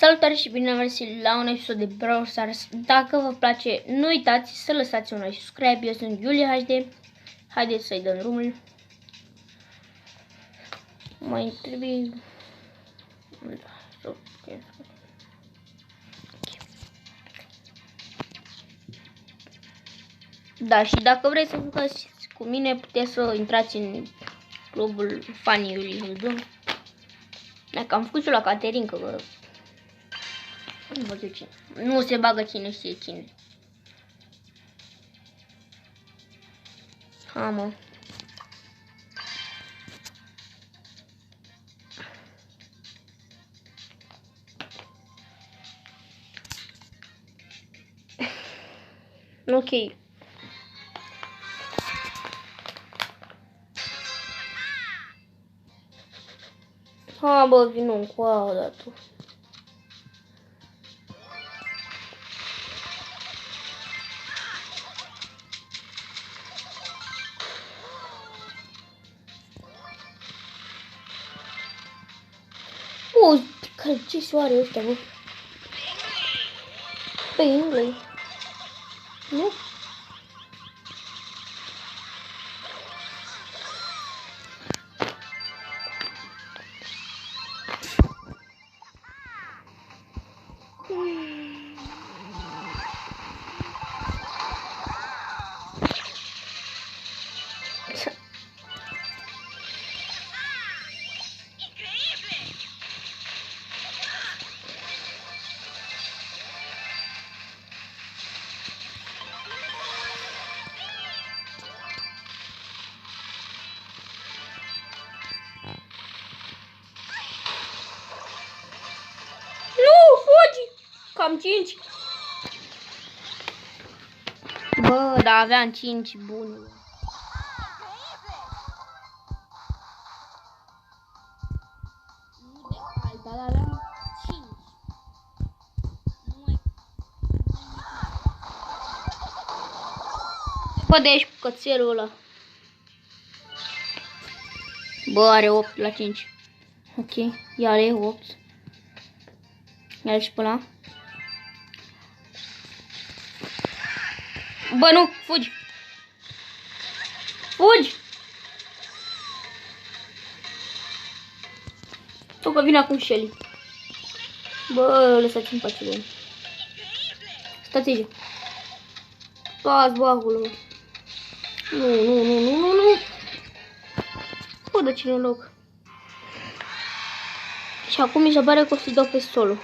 Salutare și bine am venit la un episod de Brawl Stars. Dacă vă place, nu uitați să lăsați un like și subscribe. Eu sunt Julia HD. Haideți să-i dăm drumul. Mai trebuie... Da, și dacă vreți să jucați cu mine, puteți să intrați în clubul Fanii Iulie HD. Dacă am făcut și la Caterin, că nu văd eu cine. Nu se bagă cine știe cine. Ha, mă. Ok. Ha, bă, vin un cu aia odată. Ce soare ăștia, bă? Bingley. Nu? Cam 5. Bă, dar aveam 5 bune. Dar aveam 5. Bă, de aici cu cățelul ăla. Bă, are 8 la 5. Ok, ia are 8. Ia și pe ăla. Bă, nu, fugi! Fugi! Tu că vine acum Shelly. Bă, lăsați-mi pace de el. Stați aici. Stați, bă, acolo. Nu. Bă, de cine loc. Și acum mi se pare că o să-i dau pe solo.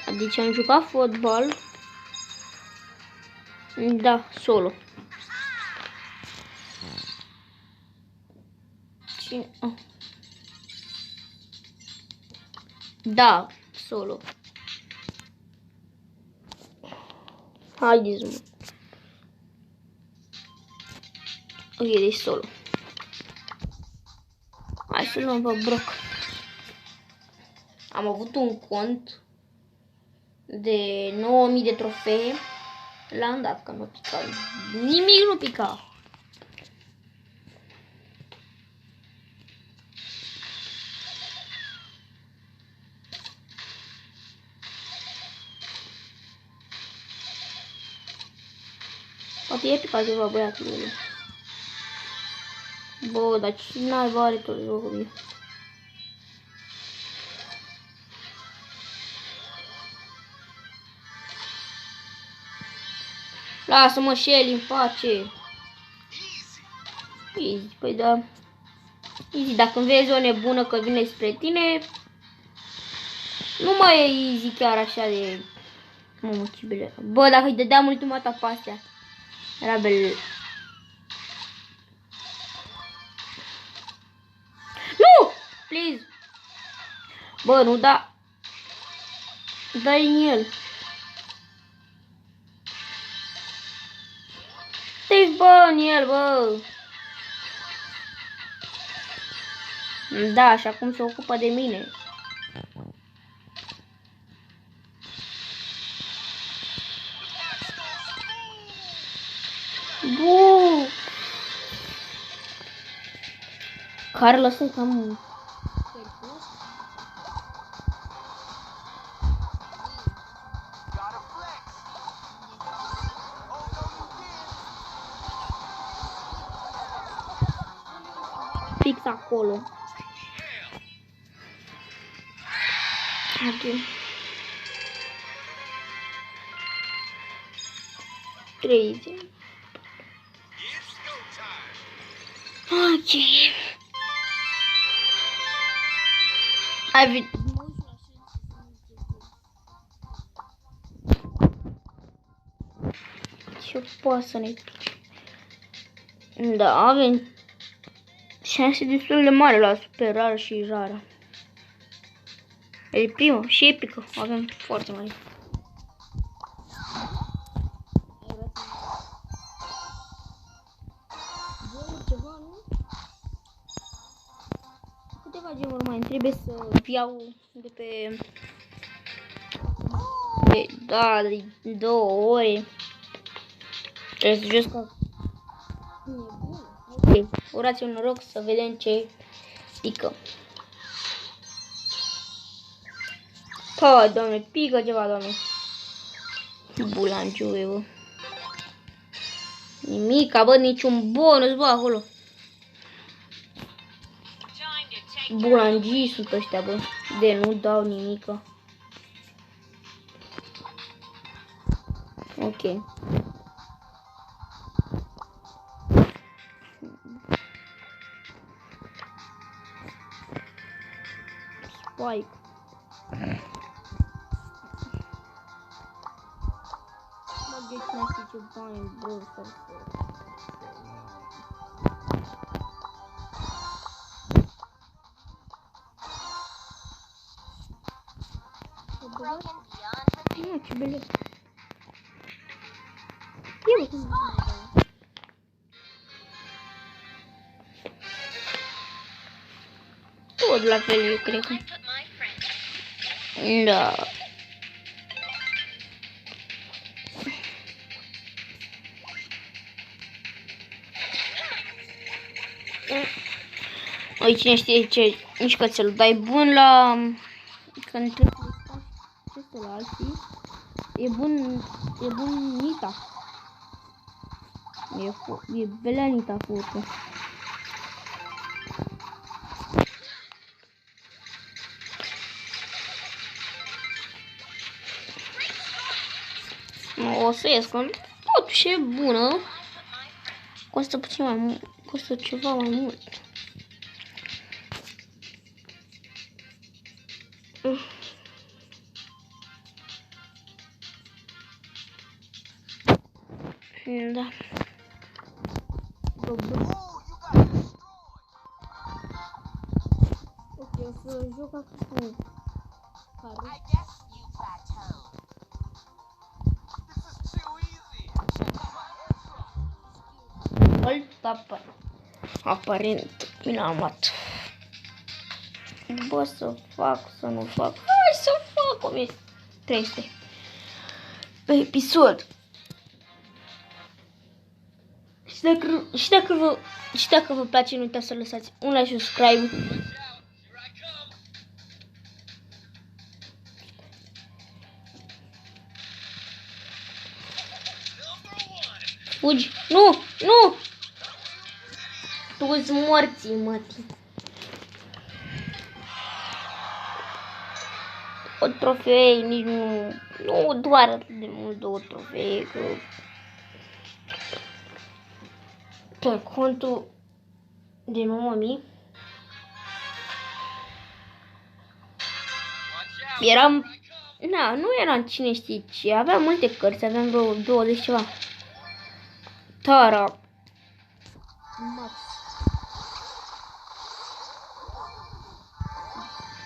Adică am jucat fotbal. Da, solo. Cine? Oh. Da, solo. Haideți, mă. Ok, deci solo. Hai să luăm pe Brock. Am avut un cont de 9000 de trofee. L-am dat că nu pica. Nimic nu pica. Poate e picat ceva băiatul ăla. Bă, dar cine naiba are tot jocul meu? Lasă-mă, Shelly, în pace. Easy, păi da. Easy, dacă îmi vezi o nebună că vine spre tine, nu mai e easy chiar așa de... Mamă, ce bele. Bă, dacă îi dădeam ultimata pe astea, era bele. Nu! Please! Bă, nu da. Dă-i în el. Dă-i, bă, în el, bă. Da, și acum se ocupă de mine. Buu! Care lăsă cam... fix acolo. Ok. 30. Ok. Ai venit. Ce poate să ne pice? Da, avem șanse destul de mare la super rar și rară. E primă și epică. Avem foarte mare. Câteva gemuri mai trebuie să iau de pe... Da, de 2 ore. Trebuie să jos ca... Ok, urați un noroc să vedem ce pică. Pa, doamne, pică ceva, doamne. Bulangiu, bă. Nimica, bă, niciun bonus, bă, acolo. Bulangii sunt ăștia, bă. De nu dau nimica. Ok. Spike. Mă, de ce n-ai ce bani, bă, să nu, ce bele. Tot la fel, eu cred că. Da. Oi, cine știe ce mișcă ți-l dai bun la... Când trebuie să faci la alții. E bun Nita. E belea Nita furtă. O să ies, că totuși e bună. Costă puțin mai mult. Costă ceva mai mult. Da. Ok, o să joc acum cu care. Aparent, mi l-am luat. Bă, să fac, să nu fac. Hai să fac 1300 pe episod. Și dacă vă place, nu uitați să lăsați un like și subscribe. Fugi! Nu! Nu! Tu-ți morții, mătii. O trofei, nici nu... Nu doar atât de mult 2 trofee, că... Pe contul de 9000 eram... Na, nu eram cine știe ce, aveam multe cărți, aveam vreo 20 ceva. Tara. Max.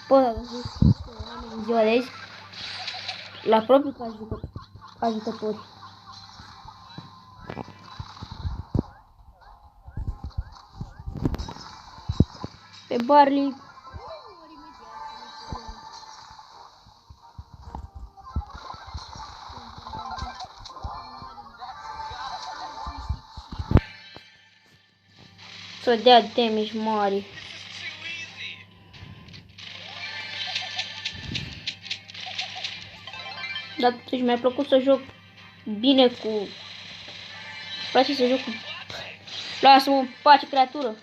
Bă, în ziua de azi, la propriu ca jucători. Pe Barley. Să dea damage mari. Dar totuși mi-a plăcut să joc bine cu... Place să joc cu... Lasă-mă în pace, creatură.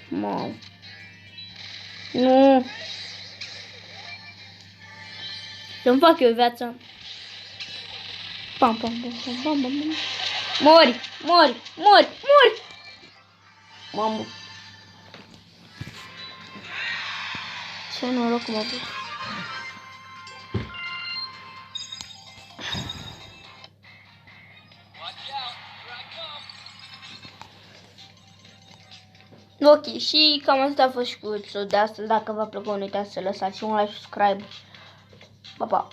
Mă. Nu. Să-mi fac eu viața. Pam, pam, pam, pam, pam, pam, pam. Mori, mori, mori, mori. Mamă. Ce noroc m-a avut. Ok, și cam asta a fost și cu episodul de astăzi. Dacă v-a plăcut, nu uitați să lăsați un like, subscribe. Pa, pa!